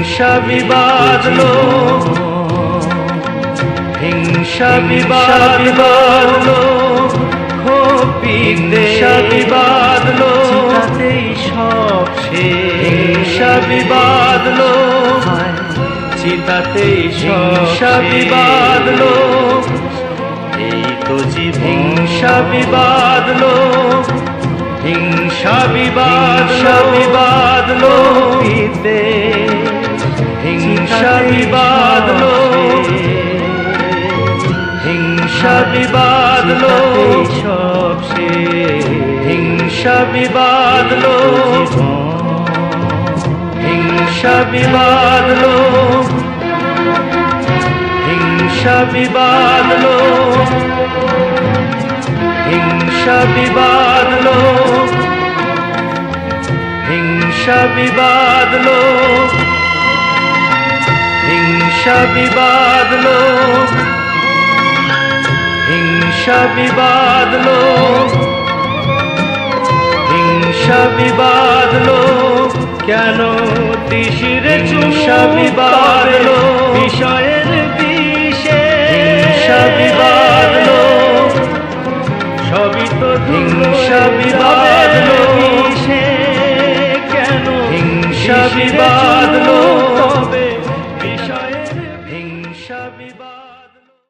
হিংসা বিবাদ লোভ, হিংসা বিবাদ লোভ, হিংসা বিবাদ লোভ, সব হিংসা বিবাদ লোভ, চিতাতেই হিংসা বিবাদ লোভ, এই তো জীবন। হিংসা বিবাদ লোভ, হিংসা বিবাদ বিবাদ লোভ, হিংসা বিবাদ লোভ, হিংসা বিবাদ লোভ, সব হিংসা বিবাদ লোভ, হিংসা বিবাদ লোভ, হিংসা বিবাদ লোভ, হিংসা বিবাদ লোভ, হিংসা বিবাদ লোভ, হিংসা বিবাদ লোভ, হিংসা বিবাদ লোভ, হিংসা বিবাদ লোভ, কেন তিসিরে হিংসা বিবাদ লোভ, বিষয়ের বিষে হিংসা বিবাদ লোভ, সবই তো হিংসা বিবাদ লোভ, কেন হিংসা বিবাদ লোভ,